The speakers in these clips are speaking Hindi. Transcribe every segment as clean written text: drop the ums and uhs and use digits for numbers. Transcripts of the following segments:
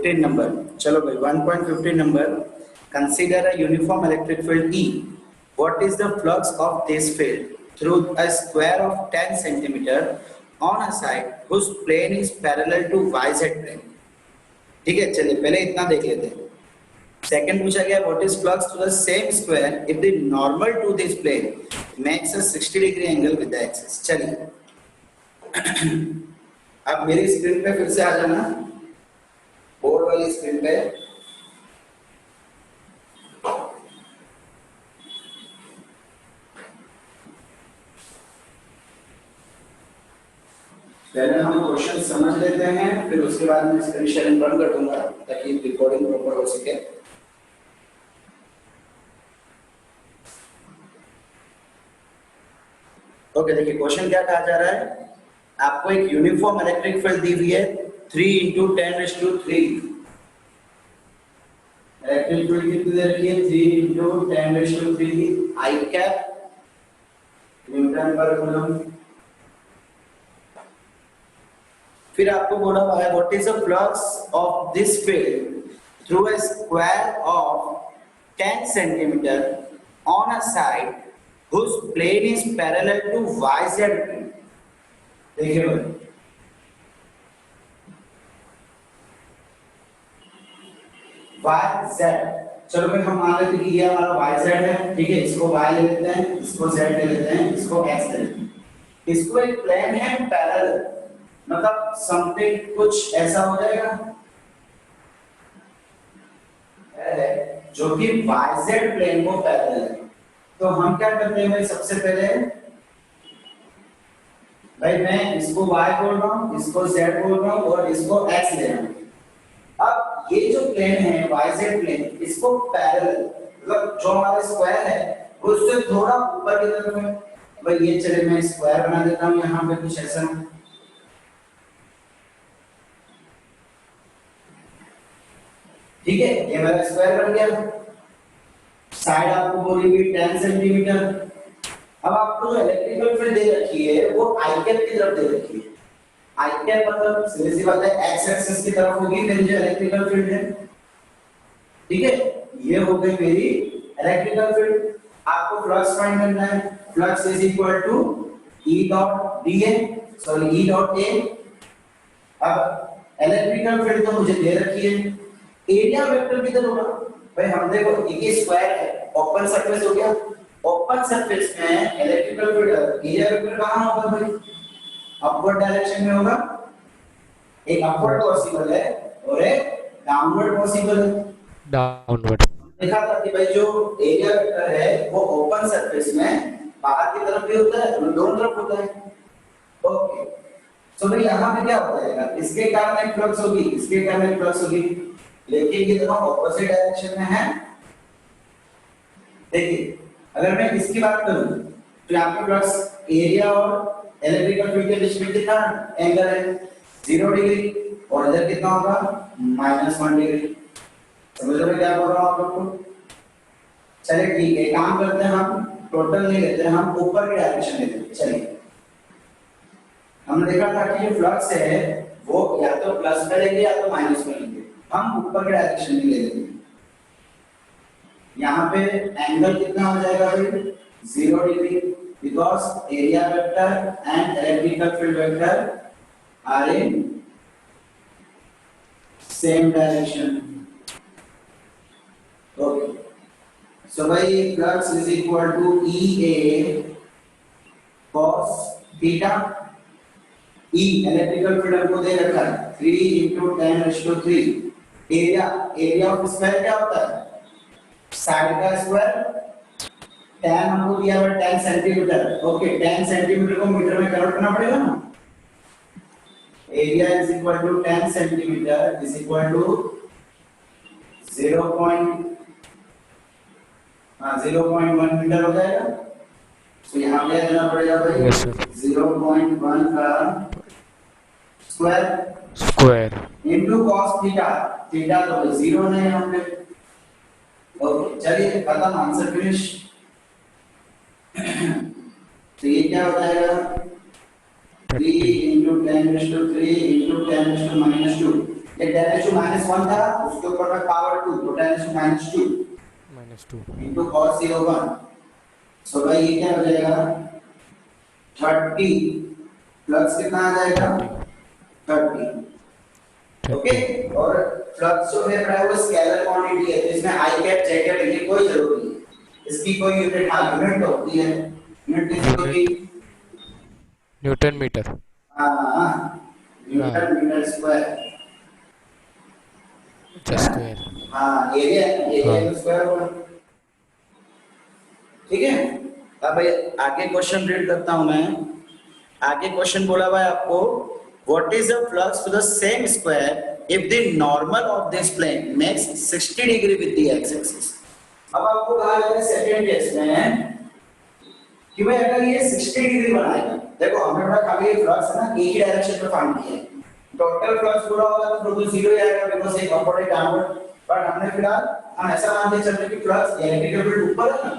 15 नंबर, चलो भाई 1.15 number, consider a uniform electric field E. What is the flux of this field through a square of 10 centimeter on a side whose plane is parallel to YZ plane? ठीक है, चलिए पहले इतना देख लेते हैं। सेकंड पूछा गया what is flux to the same square if the normal to this plane makes a 60 degree angle with the axis. चलिए अब मेरी स्क्रीन पे फिर से आ जाना, बोर्ड वाली स्क्रीन पे। पहले हम क्वेश्चन समझ लेते हैं, फिर उसके बाद मैं स्क्रीन शेयरिंग बंद कर दूंगा ताकि रिकॉर्डिंग प्रॉपर हो सके। ओके, देखिए क्वेश्चन क्या कहा जा रहा है। आपको एक यूनिफॉर्म इलेक्ट्रिक फील्ड दी हुई है 3 × 10⁻³ इलेक्ट्रिक फील्ड कितनी दे रखी है 3 × 10⁻³ आई कैप न्यूटन पर कूलम। फिर आपको बोला हुआ है what is the flux of this field through a square of 10 centimetre on a side whose plane is parallel to YZ plane। देखिए भाई YZ, चलो भाई हम मान लेते हैं कि ये हमारा YZ है, ठीक है, इसको Y ले लेते हैं, इसको Z ले लेते हैं, इसको X ले लेते हैं। इसको एक प्लेन है पैरेलल, मतलब समथिंग कुछ ऐसा हो जाएगा जो कि YZ प्लेन को पैरेलल है। तो हम क्या करते हैं भाई, सबसे पहले भाई मैं इसको y बोल रहा हूं, इसको z बोल रहा हूं और इसको x ले रहा हूं। अब ये जो प्लेन है yz प्लेन, इसको पैरेलल मतलब जो हमारा स्क्वायर है वो उससे थोड़ा ऊपर की तरफ है। भाई ये चले मैं स्क्वायर बना देता हूं यहां पे कुछ ऐसा, ठीक है, ये मेरा स्क्वायर बन गया। साइड आपको बोली हुई 10 सेंटीमीटर। अब आपको जो इलेक्ट्रिकल फील्ड दे रखी है वो आई कैप की तरफ दे रखी है। आई कैप मतलब सीधी सी बात है एक्स एक्सिस की तरफ होगी मेरी जो इलेक्ट्रिकल फील्ड है, ठीक है, ये हो गई मेरी इलेक्ट्रिकल फील्ड। आपको फ्लक्स फाइंड करना है, flux is equal to E dot D A, sorry E dot A. अब इलेक्ट्रिकल फील्ड तो मुझे दे रखी है, एरिया वेक्टर किधर होगा भाई, हम देखो ये स्क्वायर है, ओपन सरफेस हो गया, ओपन सरफेस में इलेक्ट्रिकल फील्ड एरिया वेक्टर कहां होगा भाई, अपवर्ड डायरेक्शन में होगा। एक अपवर्ड पॉसिबल है और एक डाउनवर्ड पॉसिबल है। डाउनवर्ड देखा था कि भाई जो एरिया वेक्टर है वो ओपन सरफेस में बाहर की तरफ भी होता है और दोनों तरफ होता है। ओके, सो भाई यहां पे क्या हो जाएगा, इसके कारण एक फ्लक्स होगी, इसके कारण एक फ्लक्स होगी, लेकिन ये दोनों ऑपोजिट डायरेक्शन में है। देखिए अगर मैं इसकी बात करूं तो यहाँ पे फ्लक्स एरिया और इलेक्ट्रिकल फील्ड के बीच में कितना एंगल है 0 डिग्री और इधर कितना होगा -1 डिग्री। समझ रहे हो क्या बोल रहा हूं आप लोग को। चलिए ठीक है, काम करते हैं, हम टोटल नहीं लेते हैं, हम ऊपर की डायरेक्शन लेते हैं। चलिए हमने देखा था कि जो फ्लक्स है वो या तो प्लस में लेंगे या तो माइनस में लेंगे, हम ऊपर के डायरेक्शन में ले लेंगे। यहाँ पे एंगल कितना हो जाएगा भाई 0 degree, because area vector and electrical field vector are in same direction. Okay, so भाई flux is equal to E A cos theta. E electrical field हमको दे रखा है 3 × 10⁻³ एरिया ऑफ स्क्वायर क्या होता है साइड का स्क्वायर, 10 हमको दिया हुआ 10 सेंटीमीटर। ओके, 10 सेंटीमीटर को मीटर में कन्वर्ट करना पड़ेगा ना। Area is equal to 10 centimetre is equal to 0.1 metre हो जाएगा। तो यहाँ पे देना पड़ेगा भाई 0.1 का square into cos theta, theta तो 0 नहीं है यहाँ पे। ओके चलिए खत्म, आंसर फिनिश। तो ये क्या हो जाएगा 3 × 10⁻³ × 10⁻⁻²। ये 10⁻⁻1 था, उसके ऊपर में पावर 2, तो 10⁻², -2 into cos 0 1। सो भाई ये क्या हो जाएगा 30 प्लस कितना आ जाएगा 30। ओके, और फ्लक्स जो है बड़ा वो स्केलर क्वांटिटी है, तो इसमें आई कैप जेड कैप लिखने की कोई जरूरत नहीं है। इसकी कोई यूनिट हाँ यूनिट होती है, यूनिट किसकी होती है? Newton metre. हाँ न्यूटन मीटर स्क्वायर। अच्छा स्क्वायर। हाँ एरिया स्क्वायर होगा। ठीक है, अब आगे क्वेश्चन रीड करता हूं मैं। आगे क्वेश्चन बोला हुआ है आपको, what is the flux to the same square if the normal of this plane makes 60 degree with the x axis. अब आपको कहा जा रहा है सेकंड केस में कि भाई अगर ये 60 डिग्री बनाएगा, देखो हमने बड़ा खाली फ्लक्स है ना एक ही डायरेक्शन में फाइंड किया है, टोटल फ्लक्स पूरा होगा तो जीरो आएगा बिकॉज़ एक अपवर्ड डाउनवर्ड। बट हमने फिलहाल हम ऐसा मान के चल रहे कि फ्लक्स इलेक्ट्रिकल फील्ड ऊपर है ना,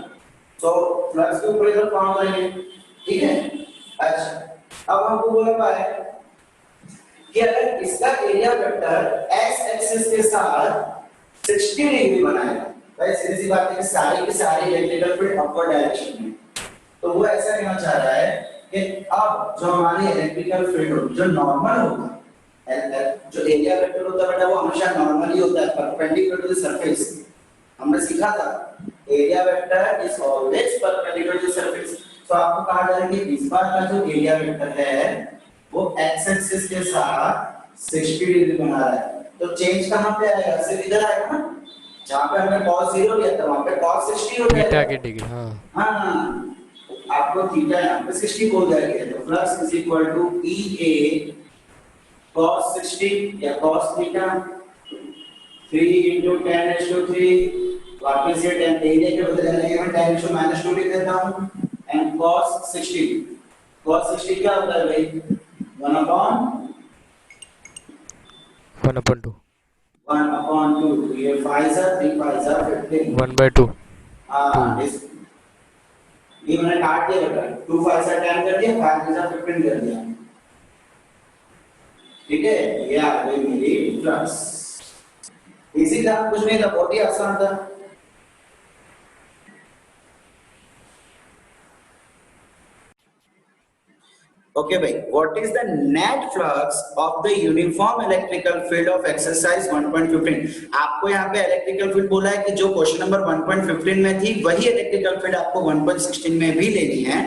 तो फ्लक्स के ऊपर इधर काम करेंगे। ठीक है, अच्छा अब हमको बोला हुआ है कि अगर इसका एरिया वेक्टर x एक्सिस के साथ 60 डिग्री बनाएगा, भाई सीधी सी बात है कि सारी की सारी इलेक्ट्रिकल फील्ड अपवर्ड डायरेक्शन में, तो वो ऐसा कहना चाह रहा है कि अब जो हमारी इलेक्ट्रिकल फील्ड होगी जो नॉर्मल होगा, जो एरिया वेक्टर होता है बेटा वो हमेशा नॉर्मली होता है परपेंडिकुलर टू द सरफेस। हमने सीखा था area vector is always perpendicular to the surface. तो आपको कहा जा रहा है कि इस बार का जो एरिया वेक्टर है वो x एक्सिस के साथ 60 डिग्री बना रहा है, तो चेंज कहां पे आएगा? सिर्फ इधर आएगा ना, जहां पे हमने cos 0 लिया था वहां पे cos 60 हो जाएगा। थीटा की डिग्री। हाँ आपको थीटा यहाँ पे 60 बोल जाएगा, तो flux is equal to EA cos 60 या cos थीटा 3 into 10⁻³ वापस ये 10 एरिया के बदले में 10⁻⁻² लिख देता हूँ एंड cos 60 क्या होता है भाई 1/2 ये 5 3 5 15 1/2 हाँ ये मैंने काट दिया बेटा 2 5 10 कर दिया 5 15 कर दिया। ठीक है, ये आ गई मेरी फ्लक्स। इसी था, कुछ नहीं था, बहुत ही आसान था। ओके भाई, what is the net flux of the uniform electrical field of exercise 1.15। आपको यहाँ पे इलेक्ट्रिकल फील्ड बोला है कि जो क्वेश्चन नंबर 1.15 में थी वही इलेक्ट्रिकल फील्ड आपको 1.16 में भी लेनी है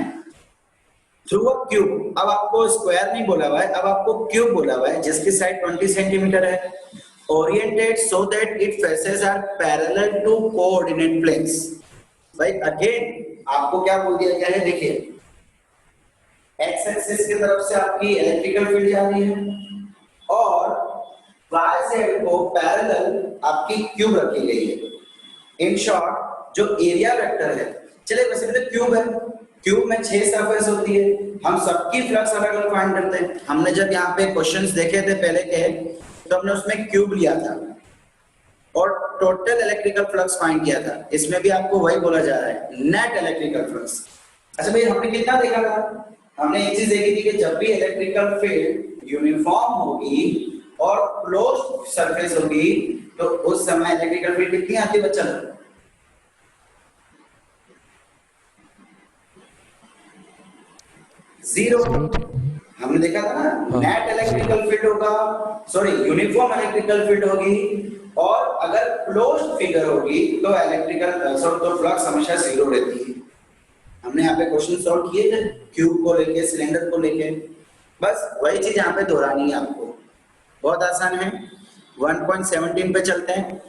थ्रू अ क्यूब। अब आपको स्क्वायर नहीं बोला हुआ है, अब आपको क्यूब बोला हुआ है जिसकी साइड 20 सेंटीमीटर है, oriented so that it faces are parallel to coordinate planes. भाई अगेन आपको क्या बोल दिया गया है, देखिए एक्स एक्सिस की तरफ से आपकी इलेक्ट्रिकल फील्ड जा रही है और वाई जेड को पैरेलल आपकी क्यूब रखी गई है। इन शॉर्ट जो एरिया वेक्टर है, चलिए वैसे भी तो क्यूब है, क्यूब में 6 सरफेस होती है, हम सबकी फ्लक्स अलग अलग फाइंड करते हैं। हमने जब यहाँ पे क्वेश्चंस देखे थे पहले के, तो हमने उसमें क्यूब लिया था और टोटल इलेक्ट्रिकल फ्लक्स फाइंड किया था। इसमें भी आपको वही बोला जा रहा है, नेट इलेक्ट्रिकल फ्लक्स। अच्छा भाई हमने कितना देखा था, हमने एक चीज देखी थी कि जब भी इलेक्ट्रिकल फील्ड यूनिफॉर्म होगी और क्लोज्ड सरफेस होगी तो उस समय इलेक्ट्रिकल फील्ड कितनी आती है बच्चा? 0। हमने देखा था ना, नेट इलेक्ट्रिकल फील्ड होगा, सॉरी यूनिफॉर्म इलेक्ट्रिकल फील्ड होगी और अगर क्लोज्ड फिगर होगी तो इलेक्ट्रिकल तो फ्लक्स हमेशा 0 रहती है। हमने यहाँ पे क्वेश्चन सॉल्व किए थे क्यूब को लेके, सिलेंडर को लेके, बस वही चीज यहाँ पे दोहरानी है आपको, बहुत आसान है। 1.17 पे चलते हैं।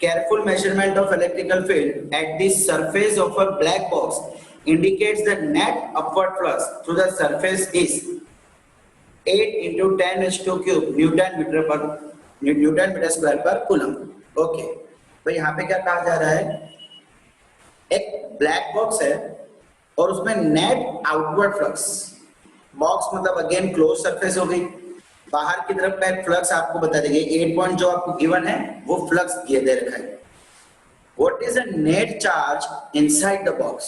careful measurement of electrical field at the surface of a black box indicates the net upward flux through the surface is 8 into 10⁻³ newton metre square पर कूलम। ओके भाई यहाँ पे क्या कहा जा रहा है, एक ब्लैक बॉक्स है और उसमें नेट आउटवर्ड फ्लक्स, बॉक्स मतलब अगेन क्लोज सरफेस हो गई, बाहर की तरफ का एक फ्लक्स आपको बता देंगे 8 पॉइंट जो आपको गिवन है वो फ्लक्स ये दे रखा है। What is the net charge inside the box?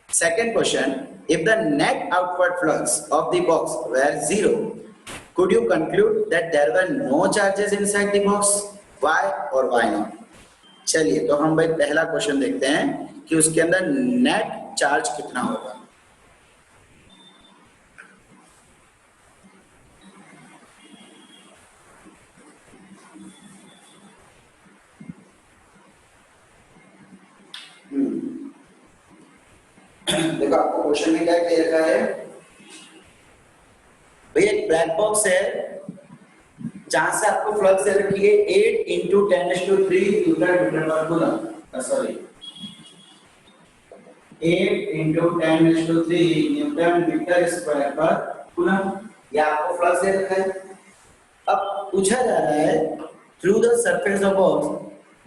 Second question, if the net outward flux of the box where 0 Could you conclude that there were no charges inside the box? Why or why not? चलिए तो हम भाई पहला क्वेश्चन देखते हैं कि उसके अंदर नेट चार्ज कितना होगा। देखो आपको क्वेश्चन में क्या दे रखा है भैया, एक ब्लैक बॉक्स है जहां से आपको फ्लक्स दे रखी है 8 into 10⁻³ न्यूटन मीटर पर coulomb, sorry 8 into 10⁻³ newton metre square पर कूलम, ये आपको फ्लक्स दे रखा है। अब पूछा जा रहा है through the surface of box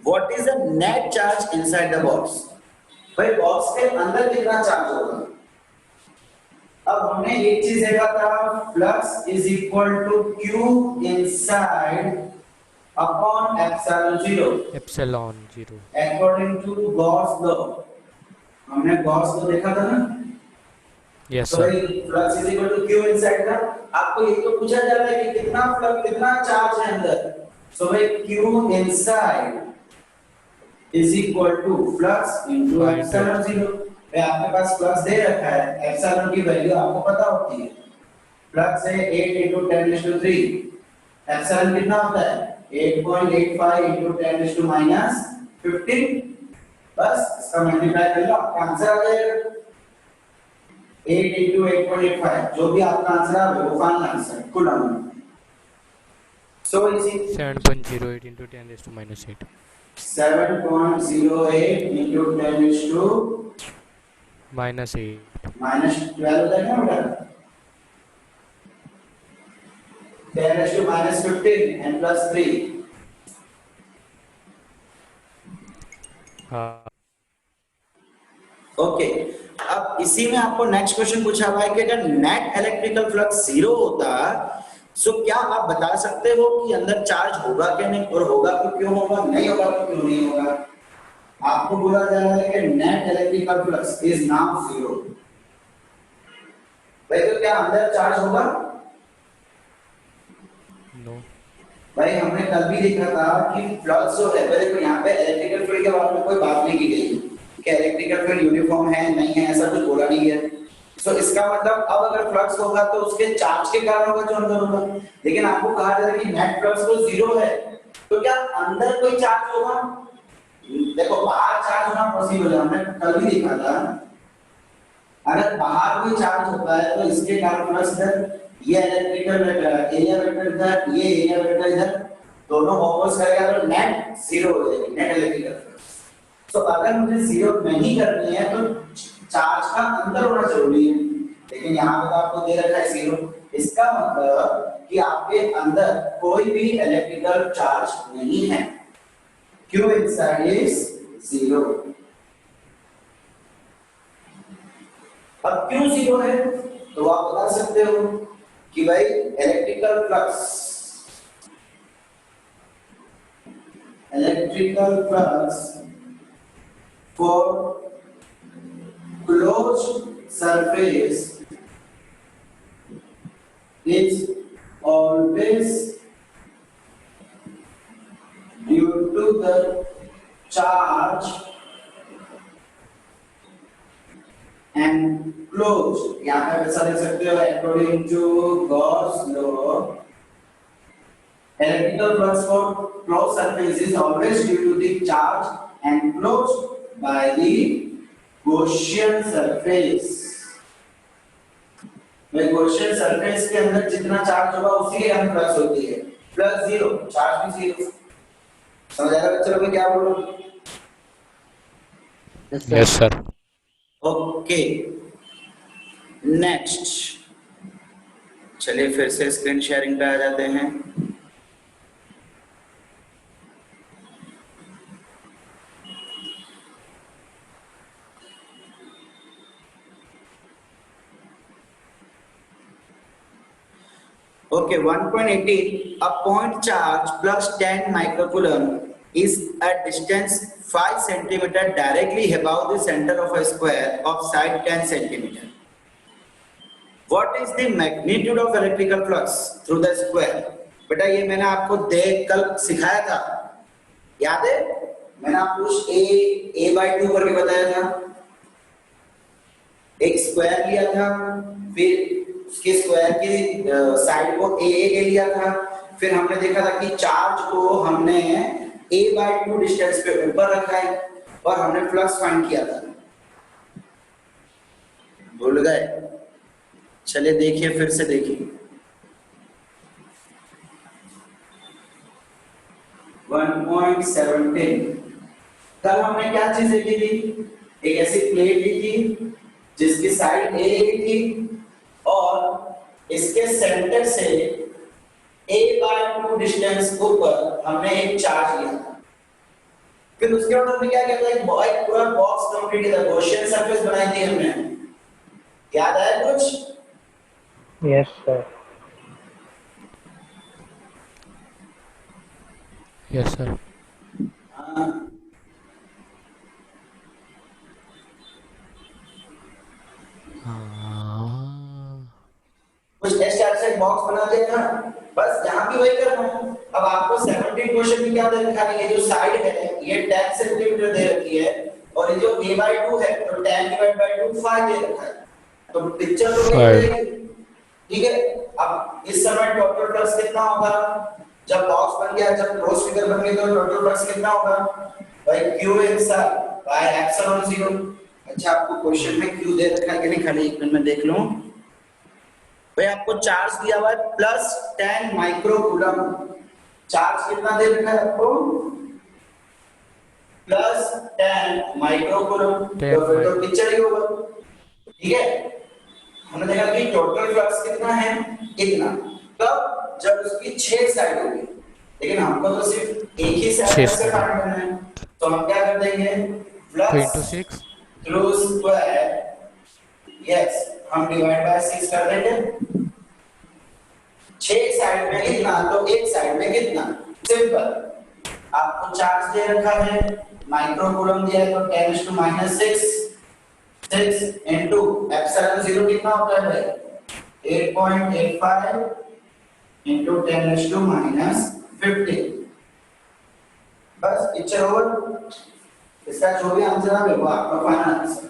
what is the net charge inside the box. भाई बॉक्स के अंदर कितना चार्ज होगा। अब हमने एक चीज देखा था, flux is equal to Q inside upon epsilon 0 according to Gauss law. हमने गॉस लॉ देखा था ना। यस तो sir. Flux is equal to Q inside का आपको ये तो पूछा जा रहा है कि कितना फ्लक्स कितना चार्ज है अंदर। सो भाई Q inside is equal to flux into epsilon 0। आपके पास फ्लक्स दे रखा है, एप्सिलॉन की वैल्यू आपको पता होती है, फ्लक्स है 8 into 10⁻³, एप्सिलॉन कितना होता है 8.85 into 10⁻⁻15। बस इसका मल्टीप्लाई कर लो, आपका आंसर आ जाएगा 8 into 8.85, जो भी आपका आंसर आ वो फाइनल आंसर कूलम। सो इसी 7.08 into 10⁻⁻8 7.08 into 10⁻⁻8 -12 होता है ना बेटा, 10⁻⁻15 and plus 3। हाँ। ओके, अब इसी में आपको नेक्स्ट क्वेश्चन पूछा हुआ है कि अगर नेट इलेक्ट्रिकल फ्लक्स 0 होता सो क्या आप बता सकते हो कि अंदर चार्ज होगा क्या नहीं, और होगा तो क्यों होगा, नहीं होगा तो क्यों नहीं होगा। आपको बोला जा रहा है कि net electrical flux is now 0। भाई तो क्या अंदर चार्ज होगा? नो। भाई हमने कल भी देखा था कि फ्लक्स जो है, देखो यहाँ पे इलेक्ट्रिकल फील्ड के बारे में कोई बात नहीं की गई कि इलेक्ट्रिकल फील्ड यूनिफॉर्म है नहीं है, ऐसा कुछ बोला नहीं है। तो इसका मतलब अब अगर फ्लक्स होगा तो उसके चार्ज के कारण होगा जो अंदर होगा। लेकिन आपको कहा जा रहा है कि नेट फ्लक्स तो 0 है, तो क्या अंदर कोई चार्ज होगा? देखो बाहर चार्ज होना पॉसिबल है, हमने कल भी देखा था। अगर बाहर कोई चार्ज होता है तो इसके कारण फ्लक्स इधर, ये इलेक्ट्रिकल एरिया वेक्टर इधर, ये एरिया वेक्टर इधर, दोनों ऑपोज करेगा तो नेट 0 हो जाएगी, नेट इलेक्ट्रिकल फ्लक्स। तो अगर मुझे 0 नहीं करनी है तो चार्ज का अंदर होना जरूरी है, लेकिन यहाँ पे तो आपको दे रखा है 0। इसका मतलब कि आपके अंदर कोई भी इलेक्ट्रिकल चार्ज नहीं है। Q inside is 0। अब क्यों 0 है तो आप बता सकते हो कि भाई electrical flux for closed surface is always due to the charge and closed। यहाँ पे ऐसा लिख सकते हो according to Gauss law, electrical flux for closed surface is always due to the charge and closed by the Gaussian surface। में Gaussian surface के अंदर जितना चार्ज होगा उसी के अंदर फ्लक्स होती है। फ्लक्स 0, चार्ज भी 0। समझ आया बच्चों को क्या बोल रहा हूँ? Yes sir. ओके नेक्स्ट, चलिए फिर से स्क्रीन शेयरिंग पे आ जाते हैं। Okay, 1.18, a point charge plus 10 microcoulomb is at distance 5 centimeter directly above the center of a square of side 10 centimeter. What is the magnitude of electrical flux through the square. बेटा ये मैंने आपको देख कल सिखाया था, याद है? मैंने आपको ए बाई 2 करके बताया था, एक स्क्वायर लिया था, फिर उसके स्क्वायर की साइड को ए ले लिया था, फिर हमने देखा था कि चार्ज को हमने a बाई 2 डिस्टेंस पे ऊपर रखा है और हमने फ्लक्स फाइंड किया था। भूल गए? चलिए देखिए, फिर से देखिए 1.17। कल हमने क्या चीज देखी थी? एक ऐसी प्लेट ली थी जिसकी साइड ए थी और इसके सेंटर से a बाय 2 डिस्टेंस ऊपर हमने एक चार्ज लिया था। फिर उसके बाद हमने क्या किया था? एक पूरा बॉक्स कंप्लीट किया था, गॉसियन सरफेस बनाई थी हमने। याद आया कुछ? Yes sir. Yes sir. हाँ, कुछ इस टाइप से बॉक्स बना देना, बस यहाँ भी वही करना है। अब आपको 17 क्वेश्चन में क्या दे रखा है? ये जो साइड है ये 10 सेंटीमीटर दे रखी है और ये जो a by 2 है तो 10 divided by 2 5 दे रखा है। तो पिक्चर तो नहीं रहेगी, ठीक है? अब इस समय टोटल फ्लक्स कितना होगा? जब बॉक्स बन गया, जब क्लोज फिगर बन गया तो टोटल फ्लक्स कितना होगा? भाई q इंसर बाय एप्सिलॉन 0। अच्छा, आपको क्वेश्चन में q दे रखा है कि नहीं? खाली एक मिनट में देख लूं। भाई आपको चार्ज दिया हुआ है +10 माइक्रो कूलम। चार्ज कितना दे रखा है आपको? +10 माइक्रो कूलम। तो फिर तो पिक्चर ही होगा, ठीक है? हमने देखा कि टोटल फ्लक्स कितना है? इतना। कब? जब उसकी 6 साइड होगी, लेकिन हमको तो सिर्फ एक ही साइड से फाइंड करना है, तो हम क्या कर देंगे? फ्लक्स 6 थ्रू स्क्वायर, यस, हम डिवाइड बाय 6 कर देंगे। 6 साइड में कितना तो एक साइड में कितना? सिंपल। आपको चार्ज दे रखा है, माइक्रो कूलम दिया है तो 10⁻⁻6 6 इनटू एप्सिलॉन 0 कितना होता है भाई? 8.85 इनटू 10⁻⁻15। बस पिक्चर ओवर। इसका जो भी आंसर आवे वो आपका फाइनल आंसर।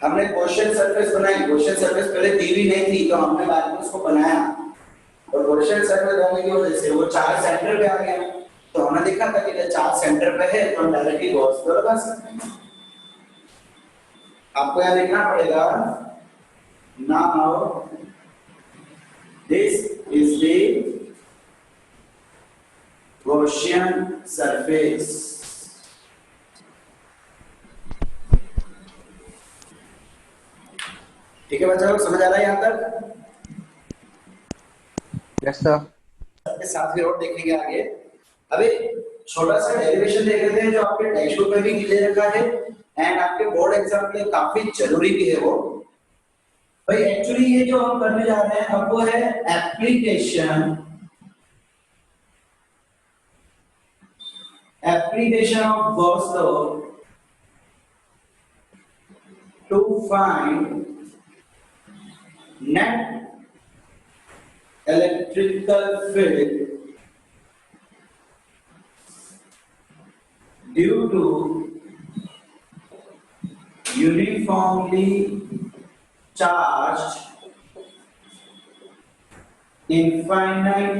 हमने क्वेश्चन सरफेस बनाई, क्वेश्चन सरफेस पहले दी हुई नहीं थी तो हमने बाद में उसको बनाया और क्वेश्चन सरफेस बनाने की वजह से वो चार्ज सेंटर पे आ गया। तो हमने देखा था कि जब चार्ज सेंटर पे है तो हम डायरेक्टली गॉस को लगा सकते हैं। आपको यहां लिखना पड़ेगा, now this is the Gaussian surface. ठीक है बच्चों, समझ आ रहा है यहाँ तक? Yes sir. सबके साथ भी और देखेंगे आगे। अभी छोटा सा डेरिवेशन देख लेते हैं जो आपके टेक्स्ट बुक में भी दे रखा है एंड आपके बोर्ड एग्जाम के लिए काफी जरूरी भी है वो। भाई एक्चुअली ये जो हम करने जा रहे हैं अब वो है application of Gauss law to find net electrical field due to uniformly charged infinite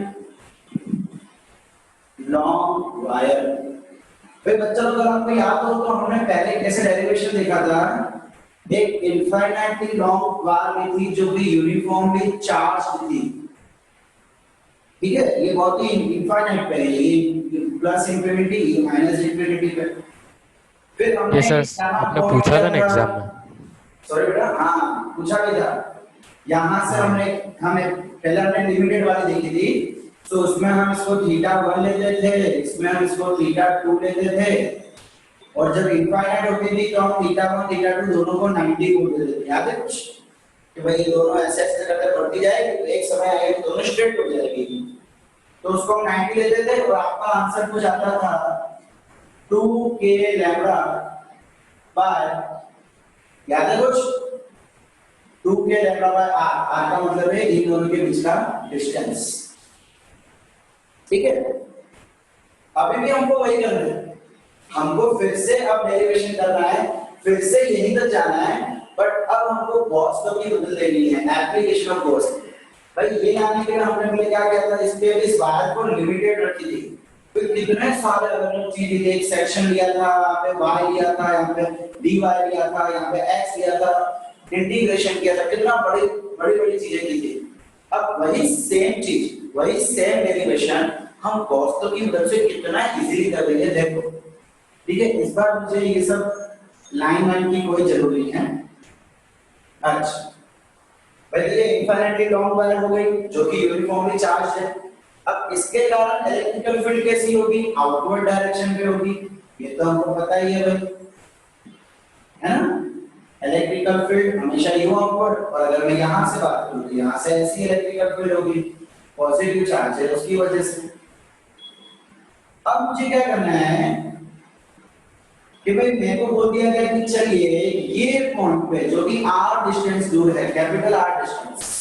long wire। भाई बच्चों अगर आपको याद हो तो हमने पहले कैसे डेरिवेशन देखा था? एक इनफाइनाइटली लॉन्ग वायर में थी जो कि यूनिफॉर्मली चार्ज्ड थी, ठीक है? ये बहुत ही इनफाइनाइट पे है, ये प्लस इंफिनिटी, ये माइनस इंफिनिटी पे। फिर हमने ये सर आपने पूछा था ना एग्जाम में। सॉरी बेटा, हाँ पूछा भी था। यहाँ से हमें पहले हमने लिमिटेड वाली देखी थी, तो उसमें हम इसको θ1 लेते थे, इसमें हम इसको θ2 लेते थे और जब इनफाइनाइट होती थी तो हम θ1 θ2 दोनों को 90 बोल देते थे। याद है कुछ कि भाई ये दोनों ऐसे ऐसे करके बढ़ती जाएगी तो एक समय आएगा तो दोनों स्ट्रेट हो जाएगी, तो उसको हम 90 लेते थे और आपका आंसर कुछ आता था 2k लैम्बडा बाय, याद है कुछ? 2k lambda by r, r का मतलब है इन दोनों के बीच का डिस्टेंस, ठीक है। अभी भी हमको वही करना है, हमको फिर से अब डेरिवेशन करना है, फिर से यहीं तक जाना है, बट अब हमको गॉस लॉ की बदल देनी है, एप्लीकेशन ऑफ गॉस। भाई ये आने के लिए हमने पहले क्या किया था, इसके इस वायर को लिमिटेड रखी थी, तो कितने सारे अलग अलग चीजें, एक सेक्शन लिया था, यहाँ पे y लिया था, यहाँ पे dy लिया था, यहाँ पे x लिया था, इंटीग्रेशन किया था, कितना बड़ी बड़ी बड़ी चीजें की थी। अब वही सेम चीज, वही सेम डेरिवेशन हम गॉस लॉ की मदद से कितना इजीली कर रहे हैं, देखो, ठीक है। इस बार मुझे ये सब लाइन की कोई जरूरत नहीं है। अच्छा भाई ये इनफाइनाइटली लॉन्ग वायर हो गई जो कि यूनिफॉर्मली चार्ज है। अब इसके कारण इलेक्ट्रिकल फील्ड कैसी होगी, आउटवर्ड डायरेक्शन में होगी, ये तो हमको पता ही है भाई, है ना। इलेक्ट्रिकल फील्ड हमेशा यू आउटवर्ड, और अगर मैं यहां से बात करूं तो यहां से ऐसी इलेक्ट्रिकल फील्ड होगी, पॉजिटिव चार्ज है उसकी वजह से। अब मुझे क्या करना है कि भाई मेरे को बोल दिया गया कि चलिए ये पॉइंट पे जो कि r डिस्टेंस दूर है, कैपिटल R डिस्टेंस,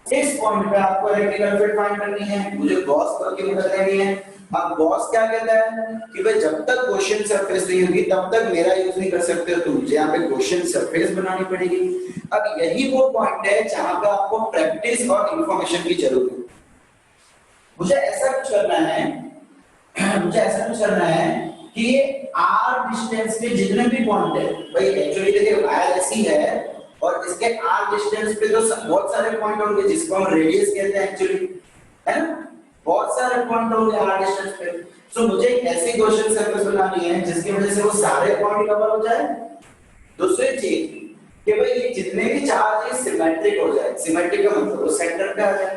इस पॉइंट पे आपको इलेक्ट्रिकल फील्ड फाइंड करनी है, मुझे गॉस लॉ की मदद लेनी है। अब गॉस क्या कहता है कि भाई जब तक गॉसियन सरफेस नहीं होगी तब तक मेरा यूज नहीं कर सकते हो, तो मुझे यहाँ पे गॉसियन सरफेस बनानी पड़ेगी। अब यही वो पॉइंट है जहां पे आपको प्रैक्टिस और इंफॉर्मेशन की जरूरत है। मुझे ऐसा कुछ करना है, मुझे ऐसा कुछ करना है कि r डिस्टेंस के जितने भी पॉइंट है, भाई एक्चुअली देखिए वायर ऐसी है और इसके r डिस्टेंस पे तो बहुत सारे पॉइंट होंगे जिसको हम रेडियस कहते हैं एक्चुअली, है ना, बहुत सारे पॉइंट होंगे r डिस्टेंस पे। सो मुझे एक ऐसी गॉसियन सरफेस बनानी है जिसकी वजह से वो सारे पॉइंट कवर हो जाए। दूसरी चीज कि भाई ये जितने भी चार्ज है सिमेट्रिक हो जाए, सिमेट्रिक का मतलब वो सेंटर पे आ जाए।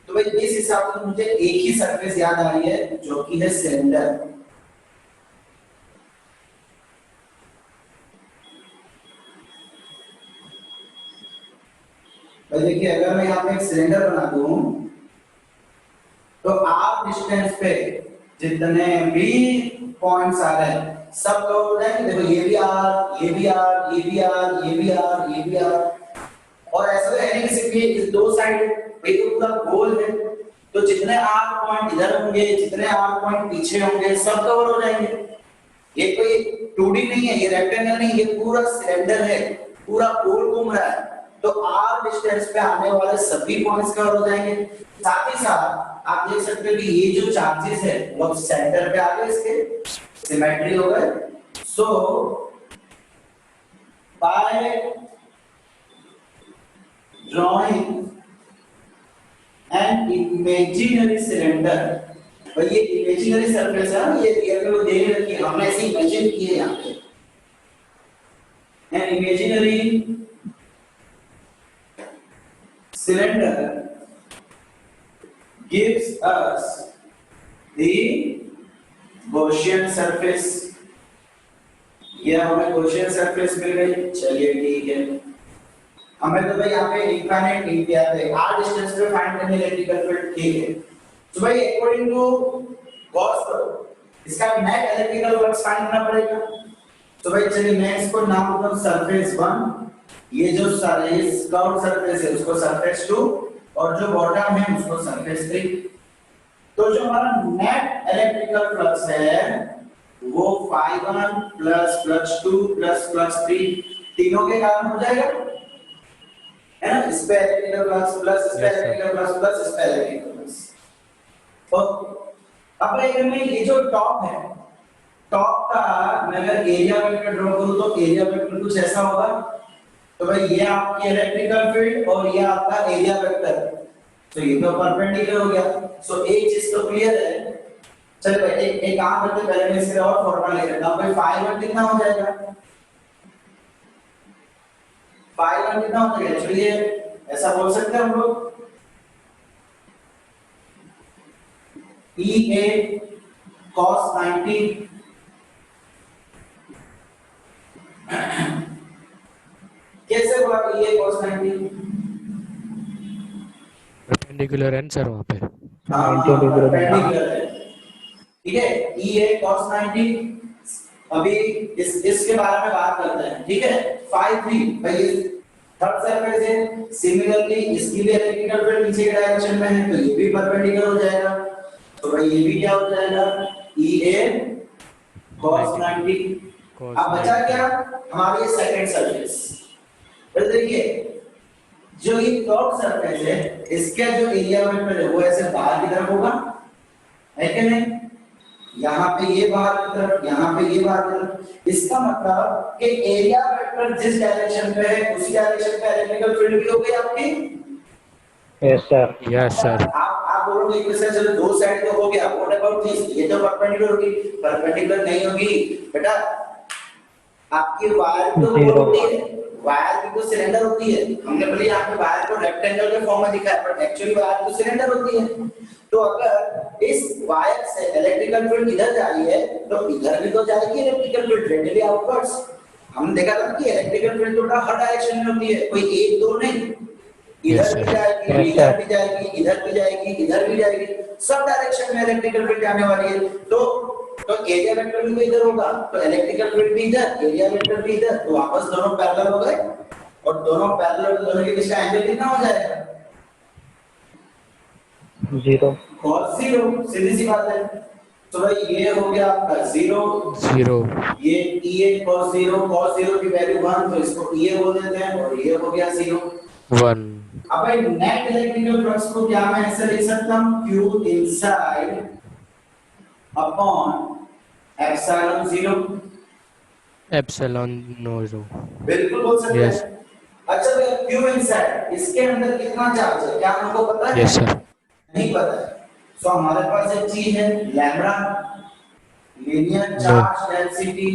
तो भाई इस हिसाब से मुझे एक ही सरफेस याद आ रही है जो कि है सिलेंडर। भाई देखिए अगर मैं यहाँ पे एक सिलेंडर बना दूं तो r डिस्टेंस पे जितने भी पॉइंट्स आ रहे हैं सब कवर हो जाएंगे। देखो ये भी r, ये भी r, ये भी r, ये भी r, ये भी r, और ऐसा तो है नहीं कि सिर्फ ये इस दो साइड, ये तो पूरा गोल है, तो जितने r पॉइंट इधर होंगे, जितने r पॉइंट पीछे होंगे सब कवर हो जाएंगे। ये कोई 2D नहीं है, ये रेक्टेंगल नहीं, ये पूरा सिलेंडर है, पूरा गोल घूम रहा है, तो r डिस्टेंस पे आने वाले सभी पॉइंट्स कवर हो जाएंगे। साथ ही साथ आप देख सकते हो कि ये जो चार्जेस है वो सेंटर पे आ गए, इसके सिमेट्री हो गए। So by drawing an imaginary cylinder, भाई ये इमेजिनरी सरफेस है, ये रियल में वो दे रखी है, हमने ऐसे इमेजिन किए यहाँ पे, an imaginary cylinder gives us the Gaussian surface। ये हमें Gaussian surface मिल गई, चलिए ठीक है। हमें तो भाई यहाँ पे इनफाइनाइट नहीं दिया था, r डिस्टेंस पे फाइंड करने इलेक्ट्रिकल फील्ड, ठीक है। तो भाई अकॉर्डिंग टू गॉस लॉ इसका नेट इलेक्ट्रिकल फ्लक्स फाइंड करना पड़ेगा। तो भाई चलिए मैं इसको नाम दूं सरफेस 1, ये जो इस कर्व सरफेस है उसको सरफेस 2, और जो बॉटम है उसको सरफेस 3। तो जो हमारा नेट इलेक्ट्रिकल फ्लक्स है वो φ1 प्लस फ्लक्स 2 प्लस फ्लक्स 3 तीनों के कारण हो जाएगा, है ना। इस पे इलेक्ट्रिकल फ्लक्स प्लस इस पे इलेक्ट्रिकल फ्लक्स प्लस इस पे इलेक्ट्रिकल फ्लक्स। तो अब अगर मैं ये जो टॉप है, टॉप का मैं अगर एरिया वेक्टर ड्रॉ करूं तो एरिया वेक्टर कुछ ऐसा होगा। तो भाई ये आपकी इलेक्ट्रिकल फील्ड और ये आपका एरिया वेक्टर, तो ये तो परपेंडिकुलर हो गया। सो एक चीज तो क्लियर है। चलो भाई एक काम करते हैं, पहले मैं इसका और फॉर्मूला ले लेता हूं। भाई φ1 कितना हो जाएगा, φ1 कितना हो जाएगा, चलिए ऐसा बोल सकते हैं हम लोग, EA cos 90 कैसे हुआ EA cos 90, परपेंडिकुलर है सर वहाँ पे। परपेंडिकुलर है, ठीक है। EA cos 90, अभी इसके बारे में बात करते हैं, ठीक है। φ3 भाई थर्ड सरफेस है, सिमिलरली इसकी भी इलेक्ट्रिकल फील्ड नीचे के डायरेक्शन में है, तो ये भी परपेंडिकुलर हो जाएगा। तो भाई ये भी क्या हो जाएगा, EA cos 90। अब बचा क्या हमारे सेकंड सरफेस। तो देखिए जो ये टॉप सरफेस है इसका जो एरिया वेक्टर है वो ऐसे बाहर की तरफ होगा, है कि नहीं? यहाँ पे ये बाहर की तरफ, यहाँ पे ये बाहर की तरफ। इसका मतलब कि एरिया वेक्टर जिस डायरेक्शन पे है उसी डायरेक्शन पे इलेक्ट्रिकल फील्ड भी हो गई आपकी। Yes sir. Yes sir. आप बोलोगे कि सर चलो दो साइड तो हो गया, व्हाट अबाउट दिस, ये तो परपेंडिकुलर होगी। परपेंडिकुलर नहीं होगी बेटा, आपकी वायर तो होती है, वायर की तो सिलेंडर होती है। हमने भले यहाँ पे वायर को रेक्टेंगल के फॉर्म में दिखाया, पर एक्चुअली वायर तो सिलेंडर होती है। तो अगर इस वायर से इलेक्ट्रिकल फील्ड इधर जा रही है तो इधर भी तो जाएगी इलेक्ट्रिकल फील्ड रेडियली आउटवर्ड्स। हम देखा था कि इलेक्ट्रिकल फील्ड तो हर डायरेक्शन में होती है, कोई एक दो नहीं। इधर भी जाएगी, इधर भी जाएगी, इधर भी जाएगी, इधर भी जाएगी, सब डायरेक्शन में इलेक्ट्रिकल फील्ड जाने वाली है। तो एरिया वेक्टर भी इधर होगा, तो इलेक्ट्रिकल फील्ड भी इधर, एरिया वेक्टर भी इधर, तो वापस दोनों पैरेलल हो गए। और दोनों पैरेलल, दोनों के बीच का एंगल कितना हो जाएगा? 0 cos 0, सीधी सी बात है। तो भाई ये हो गया आपका 0, ये EA cos 0 की वैल्यू 1, तो इसको EA बोल देते हैं, और ये हो गया 0 1। अब भाई नेट इलेक्ट्रिकल फ्लक्स को क्या मैं ऐसे लिख सकता हूं, Q inside upon epsilon 0। Epsilon 0 बिल्कुल बोल सकते यस। हैं। अच्छा भाई Q इनसाइड, इसके अंदर कितना चार्ज है, क्या हमको पता है? Yes sir. नहीं पता है। तो हमारे पास एक चीज है लैम्ब्डा, लीनियर चार्ज डेंसिटी।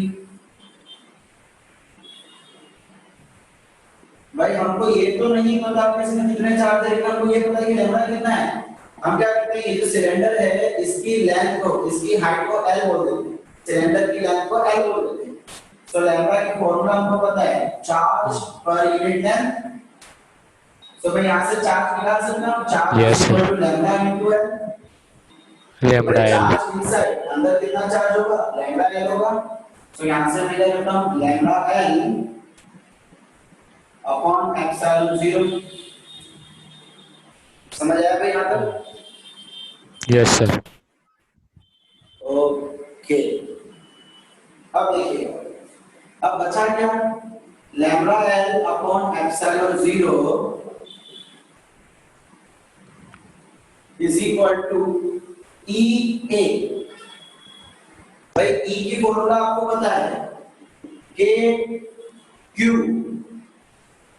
भाई हमको ये तो नहीं पता कि इसमें कितने चार्ज है, हमको ये पता है कि लैम्ब्डा कितना है। हम क्या करते हैं, ये जो सिलेंडर है इसकी लेंथ को, इसकी हाइट को L बोल देते हैं, सिलेंडर की लेंथ को L बोल देते हैं। तो लैम्ब्डा की फॉर्मूला हमको पता है, चार्ज पर यूनिट लेंथ। तो मैं यहाँ से चार्ज निकाल सकता हूँ, charge equal to lambda into L। Lambda L charge inside अंदर कितना चार्ज होगा, लैम्ब्डा L होगा। तो यहाँ से मैं लिख देता हूँ लैम्ब्डा L अपॉन एप्सिलॉन 0। समझ आया भाई यहाँ तक? Yes sir. ओके, अब देखिए, अब बचा क्या, lambda L upon epsilon 0 is equal to EA। भाई E की फॉर्मूला आपको पता है, K Q।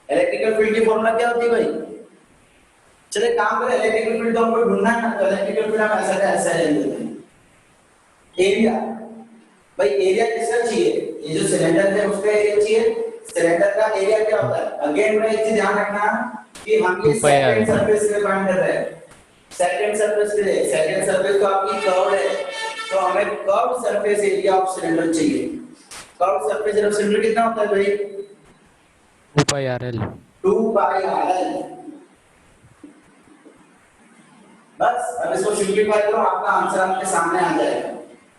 इलेक्ट्रिकल फील्ड की फॉर्मूला क्या होती है भाई? चले काम करें, इलेक्ट्रिकल फील्ड तो हमको ढूंढना है ना, तो इलेक्ट्रिकल फील्ड हम ऐसा का ऐसा ले लेते हैं। एरिया, भाई एरिया किसका चाहिए, ये जो सिलेंडर है उसका एरिया चाहिए। सिलेंडर का एरिया क्या होता है? अगेन मैं एक चीज ध्यान रखना कि हम ये सेकंड सरफेस पे फाइंड कर रहे हैं। सेकंड सरफेस के लिए, सेकंड सरफेस तो आपकी कर्व है, तो हमें curve surface area of cylinder चाहिए। Curve surface area of cylinder कितना होता है भाई? 2πRL। 2πRL। बस अब इसको सिंपलीफाई करो, आपका आंसर आपके सामने आ जाएगा।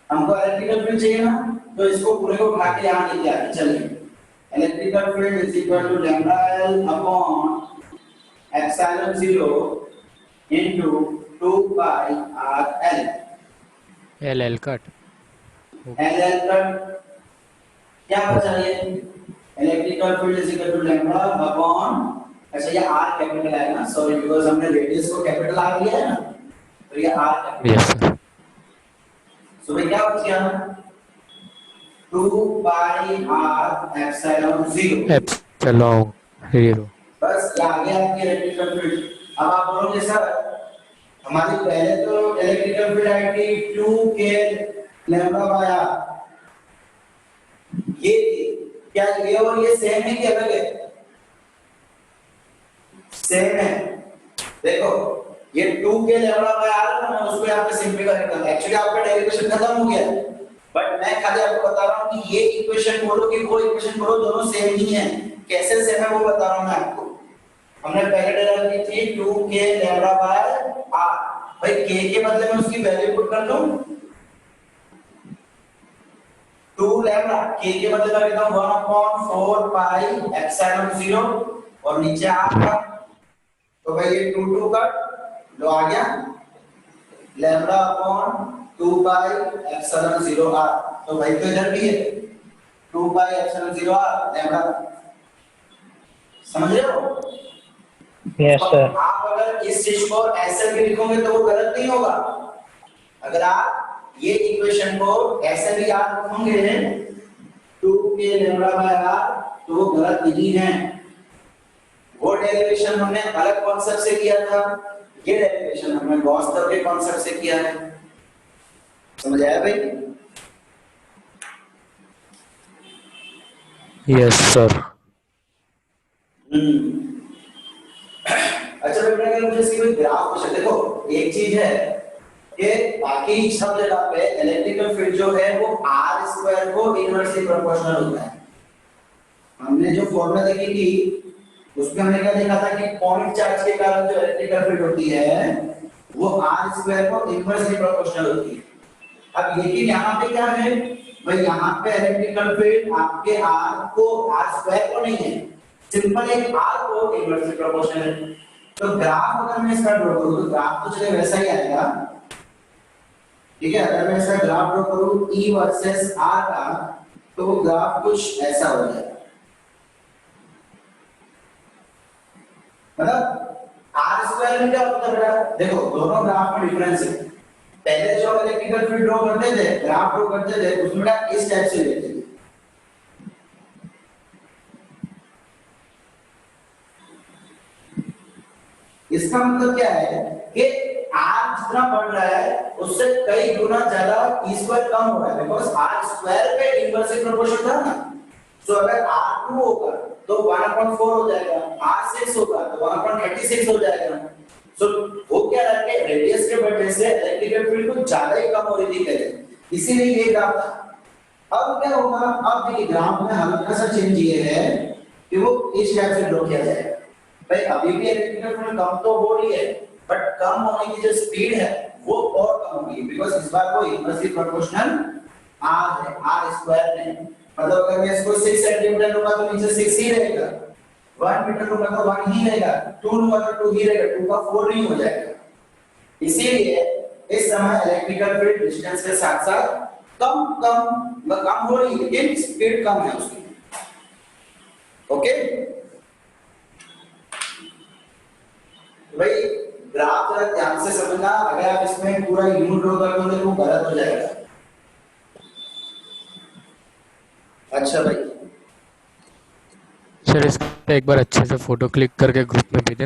हमको इलेक्ट्रिकल फील्ड चाहिए ना, तो इसको पूरे को उठा के यहाँ लेके आते चलिए। Electrical field is equal to lambda L upon epsilon 0 into 2πRL। LL cut. LL cut क्या बचा ये? Electrical field is equal to lambda upon, अच्छा ये R कैपिटल आएगा, सॉरी बिकॉज़ हमने रेडियस को कैपिटल R लिया है ना, तो ये R capital. Yes sir. So भाई क्या बच गया? 2πR epsilon 0। एप्सिलॉन 0। बस ये आ गया आपकी इलेक्ट्रिकल फील्ड। अब आप बोलोगे सर हमारी पहले तो इलेक्ट्रिकल फील्ड आई थी 2k लैम्ब्डा बाय R, ये थी, क्या ये और ये सेम है कि अलग है? सेम है। देखो ये 2k लैम्ब्डा बाय R है ना, मैं उसको यहाँ पे सिंपलीफाई करता हूँ। एक्चुअली आपका डेरिवेशन खत्म हो गया, बट मैं खाली आपको बता रहा हूँ कि ये इक्वेशन बोलो कि वो इक्वेशन बोलो, दोनों सेम ही है। कैसे सेम है वो बता रहा हूँ मैं आपको। हमने पहले डेराइव की थी 2k लैम्ब्डा बाय R। भाई k के बदले में उसकी वैल्यू पुट कर दूं, 2 लैम्ब्डा, k के बदले में लिखता हूं 1/4 पाई एप्सिलॉन 0, और नीचे आर था, तो भाई ये 2 2 कट लो आ गया lambda upon 2 pi epsilon 0 r. तो भाई तो इधर भी है 2 पाई एप्सिलॉन 0 आर लैम्बडा, समझ रहे हो? यस और सर। आप अगर इस चीज को ऐसे भी लिखोगे तो वो गलत नहीं होगा। अगर आप ये इक्वेशन को ऐसे भी याद रखोगे 2k लैम्बडा बाय आर तो वो गलत नहीं है। वो डेरिवेशन हमने अलग कॉन्सेप्ट से किया था, ये डेरिवेशन हमने गॉस थ्योरम के कॉन्सेप्ट से किया है। समझ आया भाई? Yes sir. अच्छा बेटा अगर मुझे इसकी कोई ग्राफ पूछे, देखो एक चीज है कि बाकी सब जगह पे इलेक्ट्रिकल फील्ड जो है वो आर स्क्वायर को इनवर्सली प्रोपोर्शनल होता है। हमने जो फॉर्मूला देखी थी उसमें हमने क्या देखा था कि पॉइंट चार्ज के कारण जो इलेक्ट्रिकल फील्ड होती है वो आर स्क्वायर को इनवर्सली प्रोपोर्शनल होती है। अब लेकिन यहाँ पे क्या है भाई, यहाँ पे इलेक्ट्रिकल फील्ड आपके आर को आर स्क्वायर को नहीं है, सिंपल एक आर को इनवर्सली प्रोपोर्शनल है। तो ग्राफ अगर मैं इसका ड्रॉ करूं तो ग्राफ तो चले वैसा ही आएगा, ठीक है? अगर मैं इसका ग्राफ ड्रॉ करूं E वर्सेस R का तो वो ग्राफ कुछ ऐसा हो जाएगा। मतलब आर स्क्वायर में क्या होता है, देखो दोनों ग्राफ में डिफरेंस है। पहले जो इलेक्ट्रिकल फील्ड ड्रॉ करते थे, ग्राफ ड्रॉ करते थे, उसमें क्या इस टाइप से लेते थे। इसका मतलब क्या है कि आर जितना बढ़ रहा है उससे कई गुना ज्यादा ई स्क्वायर कम हो रहा है, बिकॉज़ आर स्क्वायर पे इनवर्सली प्रोपोर्शनल था ना। तो अगर आर 2 होगा तो 1/4 हो जाएगा, आर 6 होगा तो 1/36 हो जाएगा। सो वो क्या रहा है, रेडियस के बढ़ने से इलेक्ट्रिकल फील्ड कुछ ज्यादा ही कम हो रही थी पहले, इसीलिए ये ग्राफ था। अब क्या होगा, अब देखिए ग्राफ में हल्का सा चेंज ये है कि वो इस टाइप से ड्रॉ किया जाएगा। भाई अभी भी इलेक्ट्रिकल फील्ड कम तो हो रही है, बट कम होने की जो स्पीड है वो और कम होगी, बिकॉज़ इस बार वो इनवर्सली प्रोपोर्शनल आर है, आर स्क्वायर नहीं। मतलब अगर मैं इसको 6 सेंटीमीटर लूंगा तो नीचे 6 ही रहेगा, 1 मीटर लूंगा तो 1 ही रहेगा, 2 लूंगा तो 2 ही रहेगा, 2 का 4 नहीं हो जाएगा। इसीलिए इस समय इलेक्ट्रिकल फील्ड डिस्टेंस के साथ साथ कम हो रही है, लेकिन स्पीड कम है उसकी। ओके भाई, ग्राफ जरा ध्यान से समझना, अगर आप इसमें पूरा यूनिट ड्रॉ कर दोगे तो गलत हो जाएगा। अच्छा भाई सर इसका एक बार अच्छे से फोटो क्लिक करके ग्रुप में भेज देना।